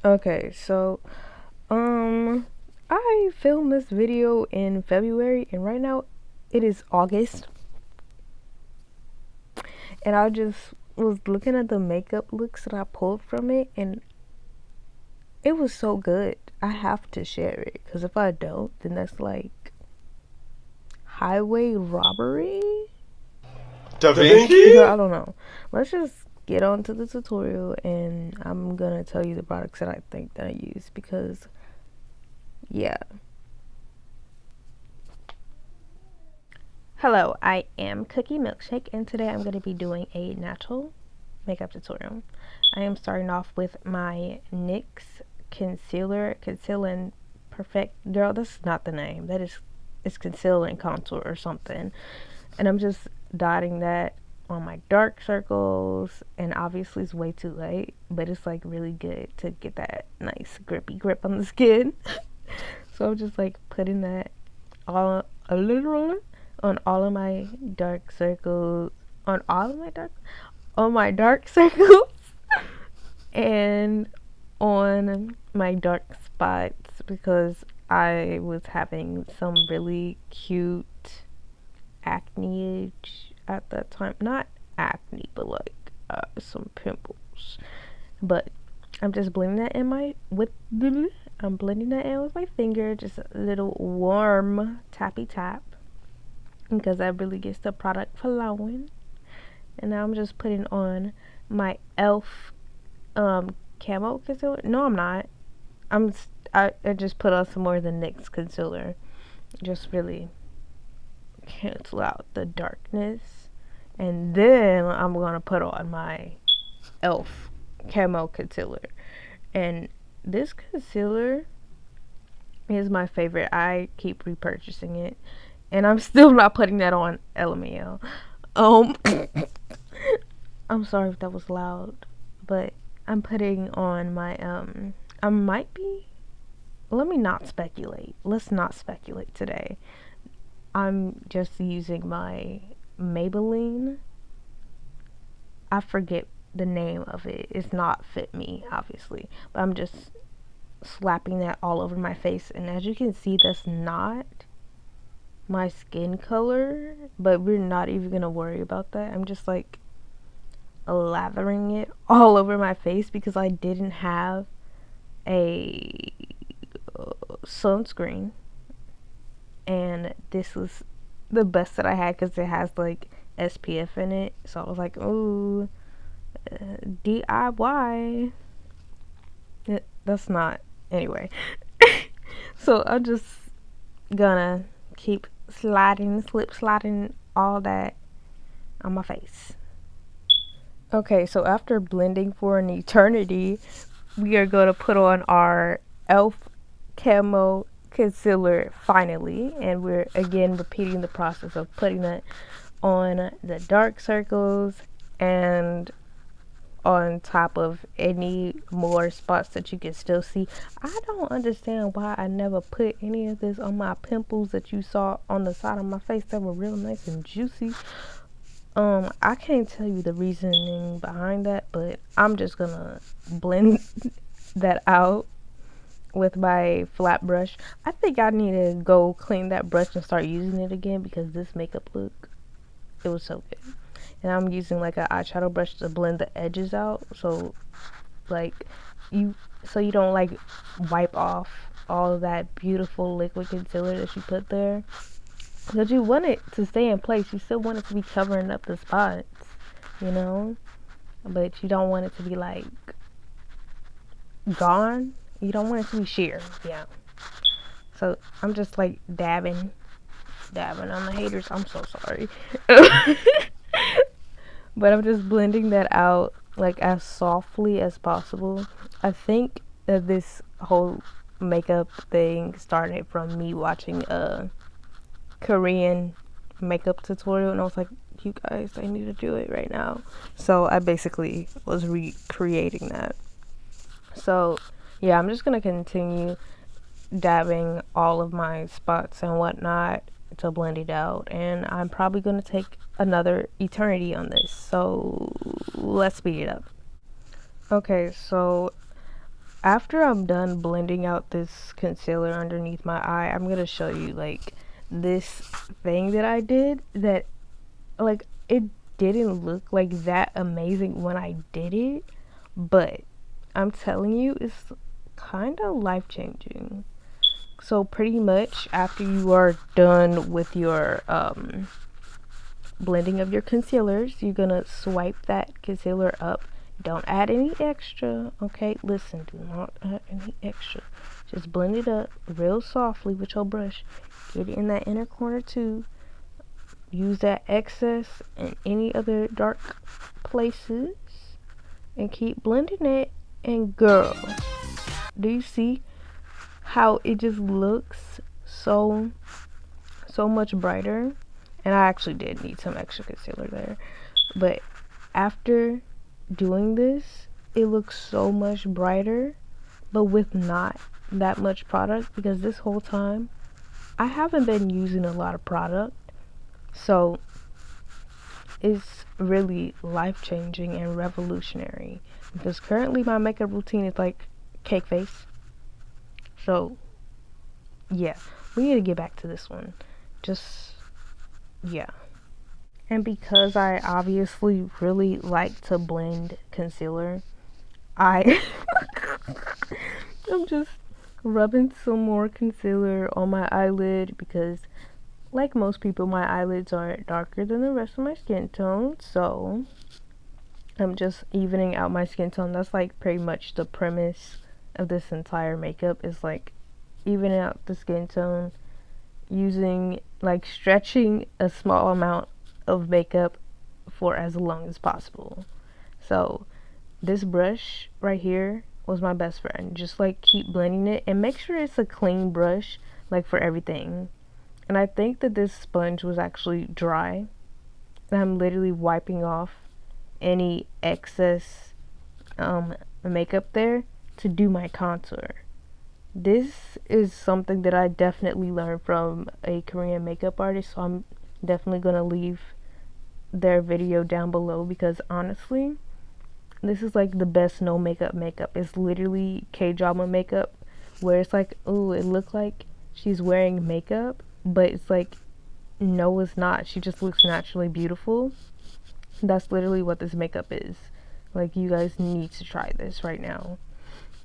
Okay, so I filmed this video in February and right now it is August, and I just was looking at the makeup looks that I pulled from it and it was so good. I have to share it because if I don't, then that's like highway robbery. Da Vinci? Girl, I don't know. Let's just get on to the tutorial and I'm gonna tell you the products that I think that I use because yeah. Hello, I am Cookie Milkshake and today I'm going to be doing a natural makeup tutorial. I am starting off with my NYX Conceal and Perfect. Girl, that's not the name. It's Concealer and Contour or something. And I'm just dotting that on my dark circles, and obviously it's way too late, but it's like really good to get that nice grippy grip on the skin. So I'm just like putting that all a little on all of my dark circles, on my dark circles and on my dark spots because I was having some really cute acne at that time. Not acne, but like some pimples. But I'm just blending that in I'm blending that in with my finger, just a little warm tappy tap because that really gets the product flowing. And now I'm just putting on my elf camo concealer. No, I'm not. I just put on some more of the NYX concealer. Just really cancel out the darkness. And then I'm gonna put on my elf camo concealer. And this concealer is my favorite. I keep repurchasing it. And I'm still not putting that on, LMAO. Um I'm sorry if that was loud, but I'm putting on my I might be, let me not speculate. Let's not speculate today. I'm just using my Maybelline. I forget the name of it. It's not Fit Me, obviously, but I'm just slapping that all over my face, and as you can see, that's not my skin color, but we're not even gonna worry about that. I'm just like lathering it all over my face because I didn't have a sunscreen, and this was the best that I had because it has like SPF in it. So I was like, ooh, DIY. That's not anyway. So I'm just gonna keep slip sliding all that on my face. Okay, so after blending for an eternity, we are going to put on our elf camo concealer finally, and we're again repeating the process of putting that on the dark circles and on top of any more spots that you can still see. I don't understand why I never put any of this on my pimples that you saw on the side of my face that were real nice and juicy. I can't tell you the reasoning behind that, but I'm just gonna blend that out with my flat brush. I think I need to go clean that brush and start using it again because this makeup look, it was so good. And I'm using like an eyeshadow brush to blend the edges out, so like you don't like wipe off all of that beautiful liquid concealer that you put there. Because you want it to stay in place. You still want it to be covering up the spots, you know? But you don't want it to be like gone. You don't want it to be sheer, yeah. So I'm just like dabbing on the haters. I'm so sorry. But I'm just blending that out like as softly as possible. I think that this whole makeup thing started from me watching a Korean makeup tutorial, and I was like, you guys, I need to do it right now. So I basically was recreating that. So yeah, I'm just gonna continue dabbing all of my spots and whatnot to blend it out, and I'm probably gonna take another eternity on this, so let's speed it up. Okay, so after I'm done blending out this concealer underneath my eye, I'm gonna show you like this thing that I did that like it didn't look like that amazing when I did it, but I'm telling you it's kind of life-changing. So pretty much after you are done with your blending of your concealers, you're gonna swipe that concealer up. Don't add any extra, okay? Listen, do not add any extra. Just blend it up real softly with your brush. Get it in that inner corner too. Use that excess and any other dark places and keep blending it. And girl, do you see how it just looks so much brighter? And I actually did need some extra concealer there, but after doing this, it looks so much brighter, but with not that much product, because this whole time I haven't been using a lot of product, so it's really life-changing and revolutionary, because currently my makeup routine is like cake face. So yeah, we need to get back to this one. Just yeah. And because I obviously really like to blend concealer, I I'm just rubbing some more concealer on my eyelid, because like most people, my eyelids are darker than the rest of my skin tone, so I'm just evening out my skin tone. That's like pretty much the premise of this entire makeup, is like evening out the skin tone using like stretching a small amount of makeup for as long as possible. So this brush right here was my best friend. Just like keep blending it and make sure it's a clean brush, like for everything. And I think that this sponge was actually dry, and I'm literally wiping off any excess makeup there to do my contour. This is something that I definitely learned from a Korean makeup artist, so I'm definitely gonna leave their video down below, because honestly, this is like the best no makeup. It's literally Kdrama makeup, where it's like, oh, it looks like she's wearing makeup, but it's like, no, it's not. She just looks naturally beautiful. That's literally what this makeup is. Like, you guys need to try this right now.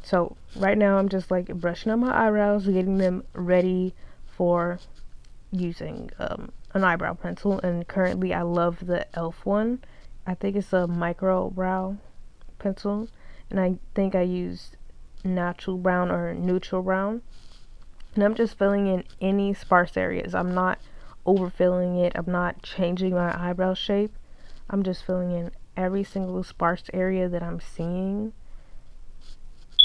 So right now I'm just like brushing up my eyebrows, getting them ready for using an eyebrow pencil. And currently I love the e.l.f. one. I think it's a micro brow pencil, and I think I used natural brown or neutral brown. And I'm just filling in any sparse areas. I'm not overfilling it. I'm not changing my eyebrow shape. I'm just filling in every single sparse area that I'm seeing.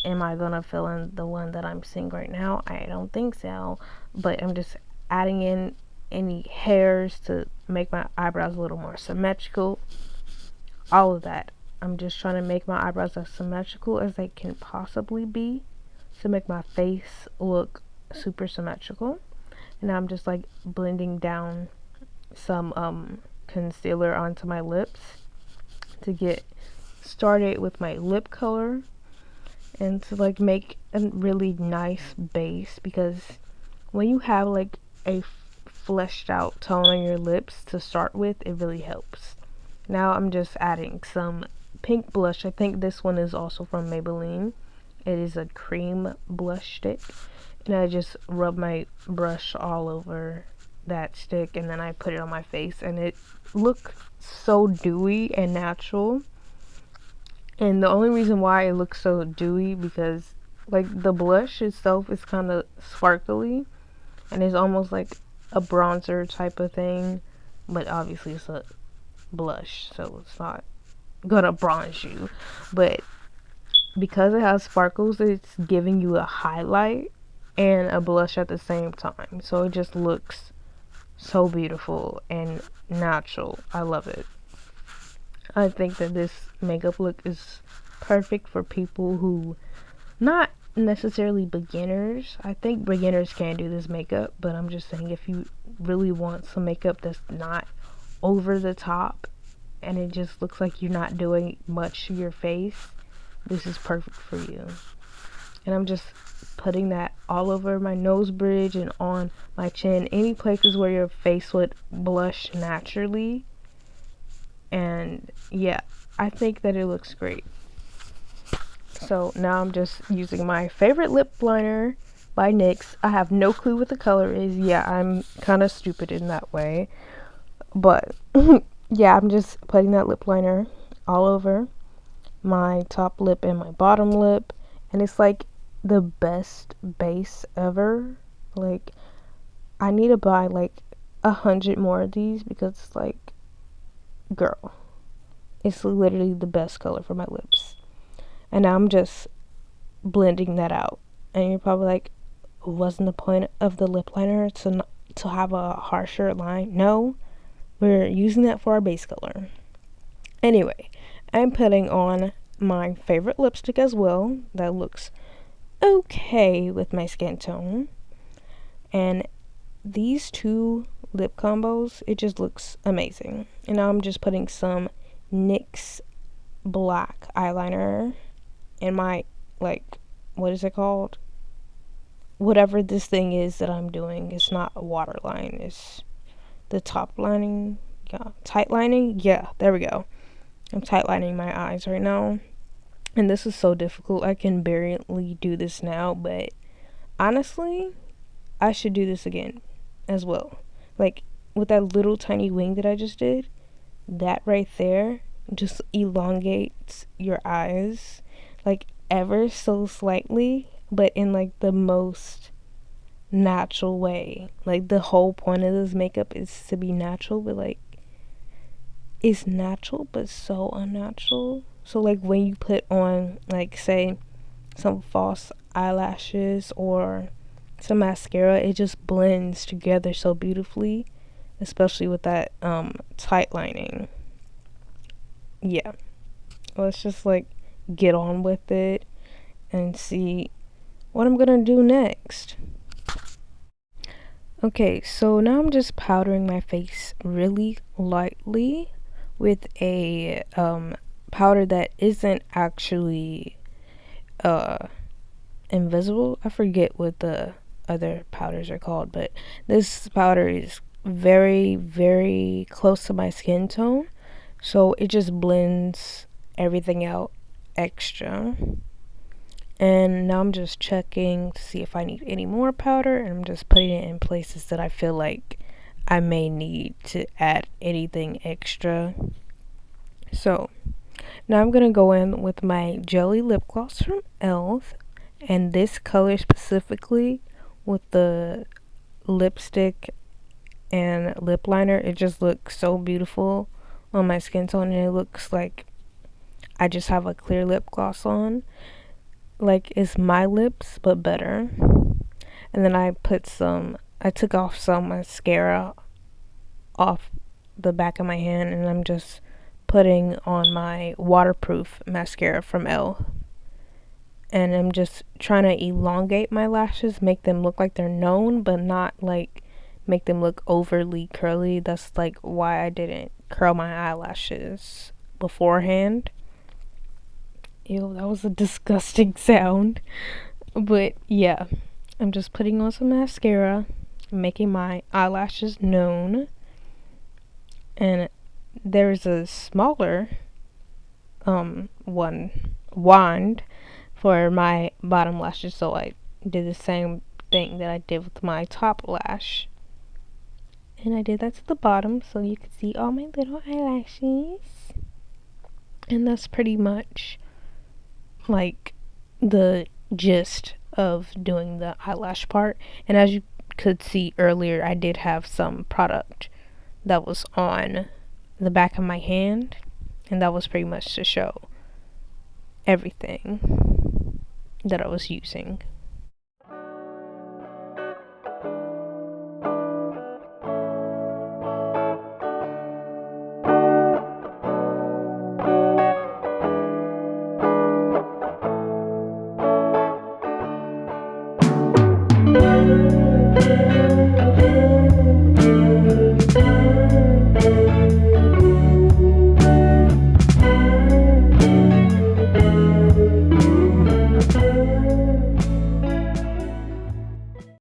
Am I gonna fill in the one that I'm seeing right now? I don't think so, but I'm just adding in any hairs to make my eyebrows a little more symmetrical. All of that. I'm just trying to make my eyebrows as symmetrical as they can possibly be to make my face look super symmetrical. And I'm just like blending down some concealer onto my lips to get started with my lip color, and to like make a really nice base, because when you have like a fleshed out tone on your lips to start with, it really helps. Now I'm just adding some pink blush. I think this one is also from Maybelline. It is a cream blush stick, and I just rub my brush all over that stick, and then I put it on my face, and it looks so dewy and natural. And the only reason why it looks so dewy, because like the blush itself is kind of sparkly, and it's almost like a bronzer type of thing, but obviously it's a blush, so it's not gonna bronze you. But because it has sparkles, it's giving you a highlight and a blush at the same time, so it just looks so beautiful and natural. I love it. I think that this makeup look is perfect for people who, not necessarily beginners. I think beginners can do this makeup, but I'm just saying if you really want some makeup that's not over the top and it just looks like you're not doing much to your face, this is perfect for you. And I'm just putting that all over my nose bridge and on my chin, any places where your face would blush naturally. And yeah, I think that it looks great. So now I'm just using my favorite lip liner by NYX. I have no clue what the color is. Yeah, I'm kind of stupid in that way. But yeah, I'm just putting that lip liner all over my top lip and my bottom lip. And it's like the best base ever. Like, I need to buy like 100 more of these because it's like, girl, it's literally the best color for my lips. And now I'm just blending that out. And you're probably like, wasn't the point of the lip liner to have a harsher line? No, we're using that for our base color. Anyway, I'm putting on my favorite lipstick as well. That looks okay with my skin tone. And these two lip combos, it just looks amazing. And now I'm just putting some NYX black eyeliner in my, like, what is it called? Whatever this thing is that I'm doing. It's not a waterline. It's the top lining. Yeah, tight lining. Yeah, there we go. I'm tight lining my eyes right now. And this is so difficult. I can barely do this now, but honestly, I should do this again as well. Like, with that little tiny wing that I just did, that right there just elongates your eyes, like, ever so slightly, but in like the most natural way. Like, the whole point of this makeup is to be natural, but like, it's natural but so unnatural. So like, when you put on, like, say some false eyelashes or some mascara, it just blends together so beautifully, especially with that tight lining. Yeah, let's just like get on with it and see what I'm gonna do next. Okay, so now I'm just powdering my face really lightly with a powder that isn't actually invisible. I forget what the other powders are called, but this powder is very, very close to my skin tone, so it just blends everything out extra. And now I'm just checking to see if I need any more powder, and I'm just putting it in places that I feel like I may need to add anything extra. So now I'm gonna go in with my jelly lip gloss from e.l.f. and this color specifically with the lipstick and lip liner, it just looks so beautiful on my skin tone, and it looks like I just have a clear lip gloss on, like it's my lips but better. And then I took off some mascara off the back of my hand, and I'm just putting on my waterproof mascara from e.l.f. and I'm just trying to elongate my lashes, make them look like they're known, but not like make them look overly curly. That's like why I didn't curl my eyelashes beforehand. Ew, that was a disgusting sound. But yeah, I'm just putting on some mascara, making my eyelashes known. And there's a smaller wand for my bottom lashes, so I did the same thing that I did with my top lash, and I did that to the bottom so you could see all my little eyelashes. And that's pretty much like the gist of doing the eyelash part. And as you could see earlier, I did have some product that was on the back of my hand, and that was pretty much to show everything that I was using.